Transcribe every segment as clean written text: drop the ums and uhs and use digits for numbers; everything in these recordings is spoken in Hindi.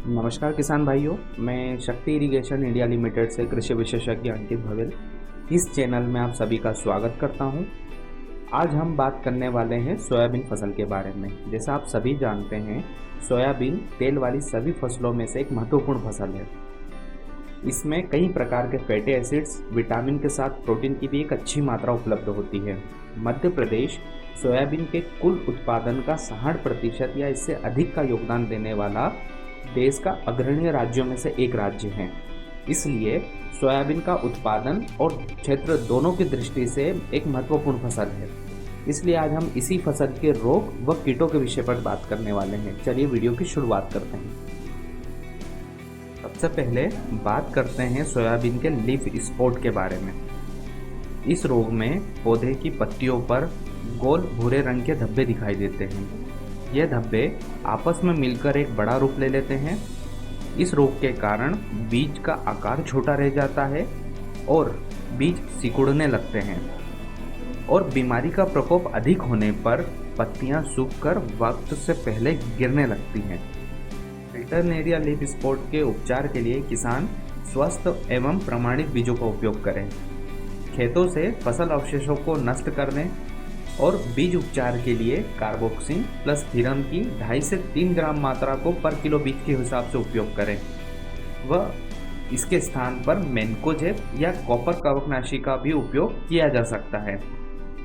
नमस्कार किसान भाइयों, मैं शक्ति इरिगेशन इंडिया लिमिटेड से कृषि विशेषज्ञ अंकित भवेल इस चैनल में आप सभी का स्वागत करता हूं। आज हम बात करने वाले हैं सोयाबीन फसल के बारे में। जैसा आप सभी जानते हैं, सोयाबीन तेल वाली सभी फसलों में से एक महत्वपूर्ण फसल है। इसमें कई प्रकार के फैटी एसिड्स, विटामिन के साथ प्रोटीन की भी एक अच्छी मात्रा उपलब्ध होती है। मध्य प्रदेश सोयाबीन के कुल उत्पादन का 60% या इससे अधिक का योगदान देने वाला देश का अग्रणी राज्यों में से एक राज्य है। इसलिए सोयाबीन का उत्पादन और क्षेत्र दोनों की दृष्टि से एक महत्वपूर्ण फसल है। इसलिए आज हम इसी फसल के रोग व कीटों के विषय पर बात करने वाले हैं। चलिए वीडियो की शुरुआत करते हैं। सबसे पहले बात करते हैं सोयाबीन के लीफ स्पॉट के बारे में। इस रोग में पौधे की पत्तियों पर गोल भूरे रंग के धब्बे दिखाई देते हैं। यह धब्बे आपस में मिलकर एक बड़ा रूप ले लेते हैं। इस रोग के कारण बीज का आकार छोटा रह जाता है और बीज सिकुड़ने लगते हैं और बीमारी का प्रकोप अधिक होने पर पत्तियां सूखकर वक्त से पहले गिरने लगती हैं। अल्टरनेरिया लीफ स्पॉट के उपचार के लिए किसान स्वस्थ एवं प्रमाणित बीजों का उपयोग करें। खेतों से फसल अवशेषों को नष्ट करने और बीज उपचार के लिए कार्बोक्सिन प्लस थीरम की 2.5 से 3 ग्राम मात्रा को पर किलो बीज के हिसाब से उपयोग करें। वह इसके स्थान पर मैनकोजेब या कॉपर कवकनाशी का भी उपयोग किया जा सकता है।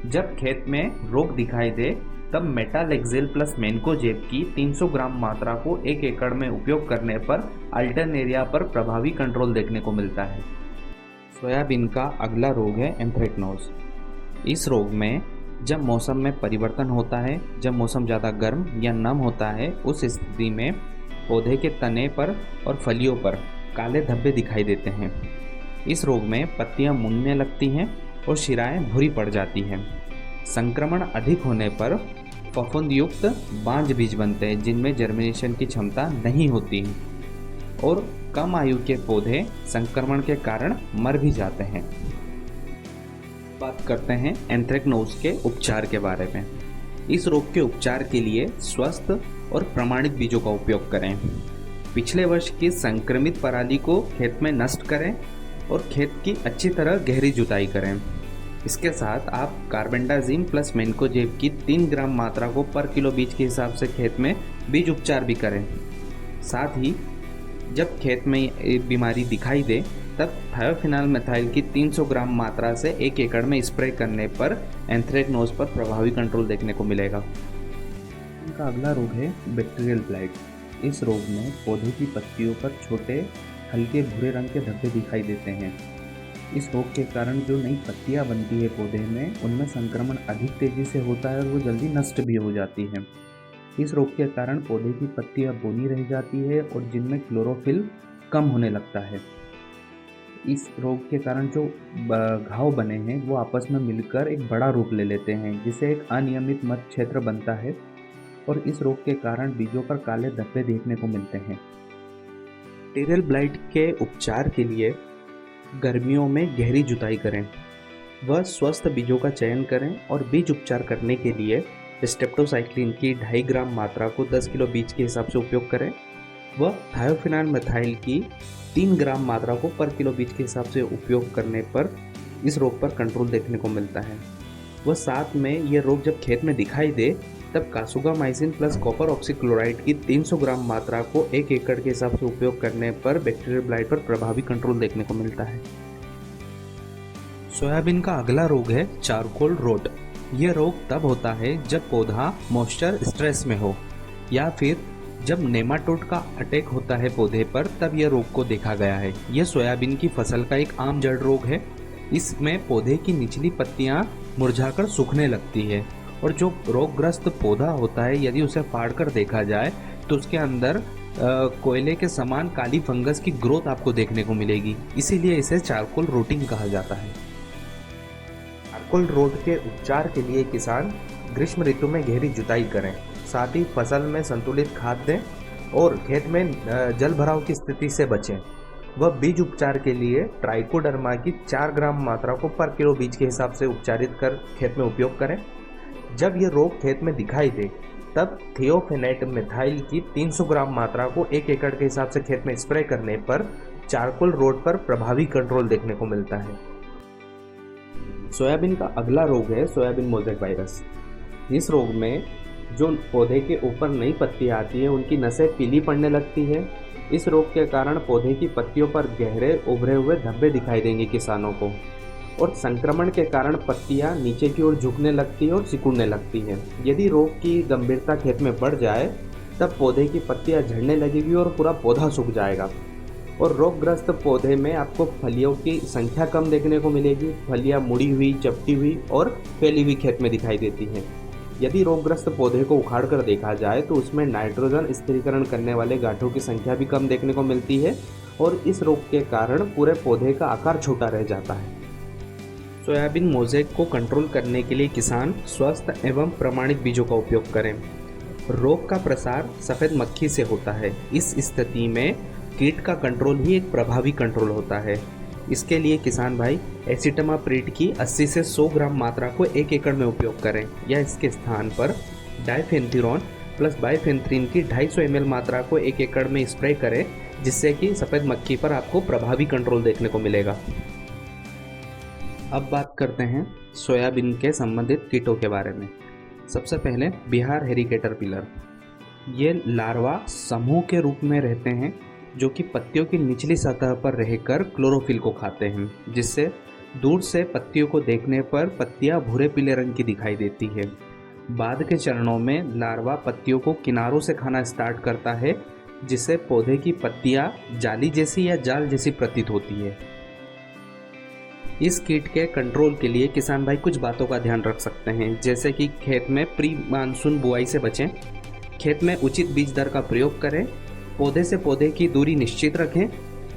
जब खेत में रोग दिखाई दे तब मेटालेक्सिल प्लस मैनकोजेब की 300 ग्राम मात्रा को 1 एकड़ में उपयोग करने पर अल्टरनेरिया पर प्रभावी कंट्रोल देखने को मिलता है। सोयाबीन का अगला रोग है एंथ्रेक्नोज। इस रोग में जब मौसम में परिवर्तन होता है, जब मौसम ज़्यादा गर्म या नम होता है, उस स्थिति में पौधे के तने पर और फलियों पर काले धब्बे दिखाई देते हैं। इस रोग में पत्तियां मुड़ने लगती हैं और शिराएं भूरी पड़ जाती हैं। संक्रमण अधिक होने पर फफूंदयुक्त बांझ बीज बनते हैं जिनमें जर्मिनेशन की क्षमता नहीं होती और कम आयु के पौधे संक्रमण के कारण मर भी जाते हैं। बात करते हैं एंथ्रेक्नोज के उपचार के बारे में। इस रोग के उपचार के लिए स्वस्थ और प्रमाणित बीजों का उपयोग करें। पिछले वर्ष की संक्रमित पराली को खेत में नष्ट करें और खेत की अच्छी तरह गहरी जुताई करें। इसके साथ आप कार्बेंडाजिम प्लस मैनकोजेब की 3 ग्राम मात्रा को पर किलो बीज के हिसाब से खेत में बीज उपचार भी करें। साथ ही जब खेत में बीमारी दिखाई दे तब थायोफिनाल मेथाइल की 300 ग्राम मात्रा से 1 एकड़ में स्प्रे करने पर एंथ्रेक्नोज पर प्रभावी कंट्रोल देखने को मिलेगा। इनका अगला रोग है बैक्टीरियल ब्लाइट। इस रोग में पौधे की पत्तियों पर छोटे हल्के भूरे रंग के धब्बे दिखाई देते हैं। इस रोग के कारण जो नई पत्तियां बनती है पौधे में, उनमें संक्रमण अधिक तेजी से होता है और वो जल्दी नष्ट भी हो जाती है। इस रोग के कारण पौधे की पत्तियां बौनी रह जाती है और जिनमें क्लोरोफिल कम होने लगता है। इस रोग के कारण जो घाव बने हैं वो आपस में मिलकर एक बड़ा रूप ले लेते हैं, जिसे एक अनियमित मध्य क्षेत्र बनता है और इस रोग के कारण बीजों पर काले धब्बे देखने को मिलते हैं। बैक्टीरियल ब्लाइट के उपचार के लिए गर्मियों में गहरी जुताई करें। वह स्वस्थ बीजों का चयन करें और बीज उपचार करने के लिए स्टेप्टोसाइक्लिन की 2.5 ग्राम मात्रा को 10 किलो बीज के हिसाब से उपयोग करें। वह थायोफिनाल मेथाइल की 3 ग्राम मात्रा को पर किलो बीज के हिसाब से उपयोग करने पर इस रोग पर कंट्रोल देखने को मिलता है। वह साथ में यह रोग जब खेत में दिखाई दे तब कासुगामाइसिन प्लस कॉपर ऑक्सीक्लोराइड की 300 ग्राम मात्रा को 1 एकड़ के हिसाब से उपयोग करने पर बैक्टीरियल ब्लाइट पर प्रभावी कंट्रोल देखने को मिलता है। सोयाबीन का अगला रोग है चारकोल रोट। यह रोग तब होता है जब पौधा मॉइस्चर स्ट्रेस में हो या फिर जब नेमाटोड का अटैक होता है पौधे पर, तब यह रोग को देखा गया है। यह सोयाबीन की फसल का एक आम जड़ रोग है। इसमें पौधे की निचली पत्तियां मुरझाकर सूखने लगती है और जो रोगग्रस्त पौधा होता है, यदि उसे फाड़कर देखा जाए तो उसके अंदर कोयले के समान काली फंगस की ग्रोथ आपको देखने को मिलेगी। इसीलिए इसे चारकोल रोटिंग कहा जाता है। चारकोल रोट के उपचार के लिए किसान ग्रीष्म ऋतु में गहरी जुताई करें। साथ ही फसल में संतुलित खाद दें और खेत में जल भराव की स्थिति से बचें। वह बीज उपचार के लिए ट्राइकोडर्मा की 4 ग्राम मात्रा को पर किलो बीज के हिसाब से उपचारित कर खेत में उपयोग करें। जब यह रोग खेत में दिखाई दे तब थियोफेनेट मिथाइल की 300 ग्राम मात्रा को 1 एकड़ के हिसाब से खेत में स्प्रे करने पर चारकोल रोग पर प्रभावी कंट्रोल देखने को मिलता है। सोयाबीन का अगला रोग है सोयाबीन मोज़ेक वायरस। इस रोग में जो पौधे के ऊपर नई पत्तियां आती है उनकी नसें पीली पड़ने लगती है। इस रोग के कारण पौधे की पत्तियों पर गहरे उभरे हुए धब्बे दिखाई देंगे किसानों को, और संक्रमण के कारण पत्तियां नीचे की ओर झुकने लगती है और सिकुड़ने लगती है। यदि रोग की गंभीरता खेत में बढ़ जाए तब पौधे की पत्तियां झड़ने लगेगी और पूरा पौधा सूख जाएगा, और रोगग्रस्त पौधे में आपको फलियों की संख्या कम देखने को मिलेगी। फलियां मुड़ी हुई, चपटी हुई और फैली हुई खेत में दिखाई देती हैं। यदि रोगग्रस्त पौधे को उखाड़ कर देखा जाए तो उसमें नाइट्रोजन स्थिरीकरण करने वाले गांठों की संख्या भी कम देखने को मिलती है, और इस रोग के कारण पूरे पौधे का आकार छोटा रह जाता है। सोयाबीन मोज़ेक को कंट्रोल करने के लिए किसान स्वस्थ एवं प्रमाणित बीजों का उपयोग करें। रोग का प्रसार सफ़ेद मक्खी से होता है। इस स्थिति में कीट का कंट्रोल ही एक प्रभावी कंट्रोल होता है। इसके लिए किसान भाई एसिटामाप्रिड की 80 से 100 ग्राम मात्रा को 1 एकड़ में उपयोग करें, या इसके स्थान पर डाइफेंथ्यूरॉन प्लस बाइफेंथ्रीन की 250 ml मात्रा को 1 एकड़ में स्प्रे करें, जिससे कि सफ़ेद मक्खी पर आपको प्रभावी कंट्रोल देखने को मिलेगा। अब बात करते हैं सोयाबीन के संबंधित कीटों के बारे में। सबसे पहले बिहार हेरी कैटरपिलर। ये लार्वा समूह के रूप में रहते हैं जो कि पत्तियों की निचली सतह पर रहकर क्लोरोफिल को खाते हैं, जिससे दूर से पत्तियों को देखने पर पत्तियां भूरे पीले रंग की दिखाई देती है। बाद के चरणों में लार्वा पत्तियों को किनारों से खाना स्टार्ट करता है, जिससे पौधे की पत्तियां जाली जैसी या जाल जैसी प्रतीत होती है। इस कीट के कंट्रोल के लिए किसान भाई कुछ बातों का ध्यान रख सकते हैं, जैसे कि खेत में प्री मानसून बुआई से बचें, खेत में उचित बीज दर का प्रयोग करें, पौधे से पौधे की दूरी निश्चित रखें,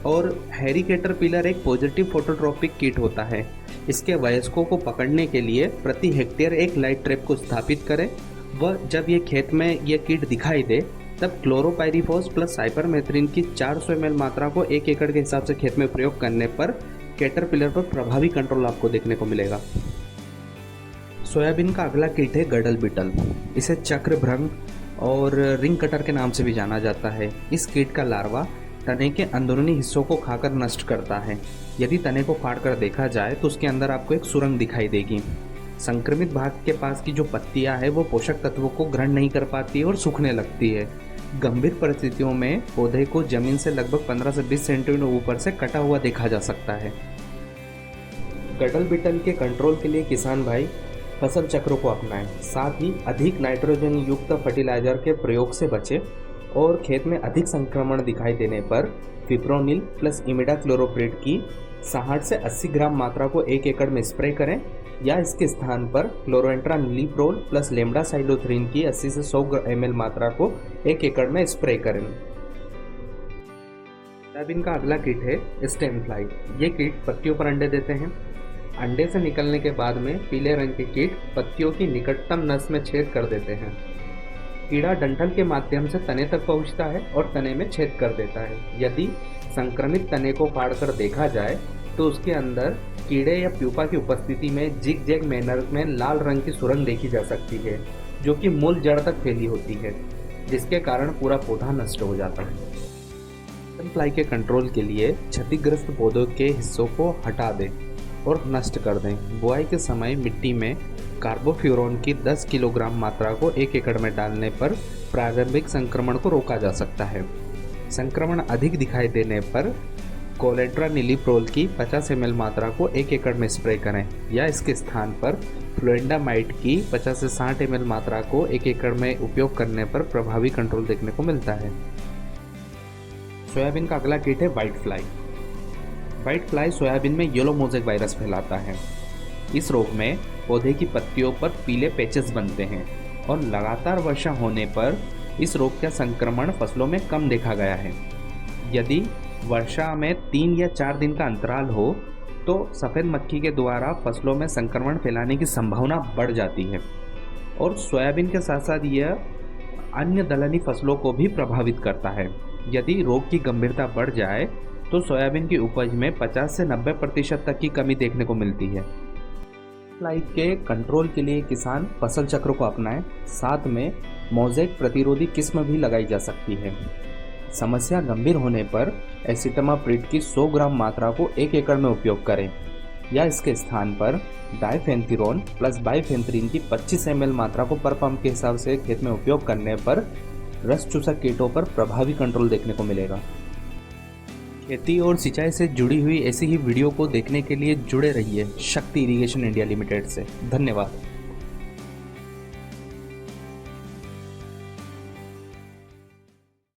और हेरी कैटरपिलर एक पॉजिटिव फोटोट्रॉपिक कीट होता है। इसके वयस्कों को पकड़ने के लिए प्रति हेक्टेयर एक लाइट ट्रैप को स्थापित करें, व जब ये खेत में ये कीट दिखाई दे तब क्लोरोपाइरीफॉस प्लस साइपरमेथ्रिन की 400 ml मात्रा को 1 एकड़ के हिसाब से खेत में प्रयोग करने पर कैटरपिलर पर प्रभावी कंट्रोल आपको देखने को मिलेगा। सोयाबीन का अगला कीट है गडल बीटल। इसे चक्रभ्रंग और रिंग कटर के नाम से भी जाना जाता है। इस कीट का लार्वा तने के अंदरूनी हिस्सों को खाकर नष्ट करता है। यदि तने को फाड़कर देखा जाए तो उसके अंदर आपको एक सुरंग दिखाई देगी। संक्रमित भाग के पास की जो पत्तियां है वो पोषक तत्वों को ग्रहण नहीं कर पाती और सूखने लगती है। गंभीर परिस्थितियों में पौधे को जमीन से लगभग 15 से 20 सेंटीमीटर ऊपर से कटा हुआ देखा जा सकता है। गडल बीटल के कंट्रोल के लिए किसान भाई फसल चक्र को अपनाएं, साथ ही अधिक नाइट्रोजन युक्त फर्टिलाइजर के प्रयोग से बचें, और खेत में अधिक संक्रमण दिखाई देने पर फिप्रोनिल प्लस इमिडाक्लोप्रिड की 60 से 80 ग्राम मात्रा को 1 एकड़ में स्प्रे करें, या इसके स्थान पर क्लोरोएंट्रानिलीप्रोल प्लस लेम्डासाइलोथ्रीन की 80 से 100 ml मात्रा को 1 एकड़ में स्प्रे करें। सोयाबीन का अगला कीट है स्टेम फ्लाई। ये कीट पत्तियों पर अंडे देते हैं। अंडे से निकलने के बाद में पीले रंग के कीट पत्तियों की निकटतम नस में छेद कर देते हैं। कीड़ा डंठल के माध्यम से तने तक पहुंचता है और तने में छेद कर देता है। यदि संक्रमित तने को फाड़कर देखा जाए तो उसके अंदर कीड़े या प्यूपा की उपस्थिति में जिग जैग मैनर में लाल रंग की सुरंग देखी जा सकती है, जो कि मूल जड़ तक फैली होती है, जिसके कारण पूरा पौधा नष्ट हो जाता है। स्टेम फ्लाई के कंट्रोल के लिए क्षतिग्रस्त पौधों के हिस्सों को हटा दें और नष्ट कर दें। बुआई के समय मिट्टी में कार्बोफ्यूरॉन की 10 किलोग्राम मात्रा को 1 एकड़ में डालने पर प्रारंभिक संक्रमण को रोका जा सकता है। संक्रमण अधिक दिखाई देने पर कोलेट्रानिलीप्रोल की 50 ml मात्रा को 1 एकड़ में स्प्रे करें, या इसके स्थान पर फ्लोएंडामाइड की 50 से 60 ml मात्रा को 1 एकड़ में उपयोग करने पर प्रभावी कंट्रोल देखने को मिलता है। सोयाबीन का अगला कीट है white fly. White fly soybean में येलो मोज़ेक वायरस फैलाता है। इस रोग में पौधे की पत्तियों पर पीले पैचेस बनते हैं, और लगातार वर्षा होने पर इस रोग का संक्रमण फसलों में कम देखा गया है। यदि वर्षा में 3 या 4 दिन का अंतराल हो तो सफ़ेद मक्खी के द्वारा फसलों में संक्रमण फैलाने की संभावना बढ़ जाती है, और सोयाबीन के साथ साथ यह अन्य दलहनी फसलों को भी प्रभावित करता है। यदि रोग की गंभीरता बढ़ जाए तो सोयाबीन की उपज में 50 से 90% तक की कमी देखने को मिलती है। फ्लाई के कंट्रोल के लिए किसान फसल चक्र को अपनाएं, साथ में मोज़ेक प्रतिरोधी किस्म भी लगाई जा सकती है। समस्या गंभीर होने पर एसिटामाप्रिड की 100 ग्राम मात्रा को 1 एकड़ में उपयोग करें या इसके स्थान पर डाइफेंथ्यूरॉन प्लस बाइफेंथ्रीन की 25 ml मात्रा को पर पंप के हिसाब से खेत में उपयोग करने पर रस चूसक कीटों पर प्रभावी कंट्रोल देखने को मिलेगा। खेती और सिंचाई से जुड़ी हुई ऐसी ही वीडियो को देखने के लिए जुड़े रहिए शक्ति इरिगेशन इंडिया लिमिटेड से। धन्यवाद।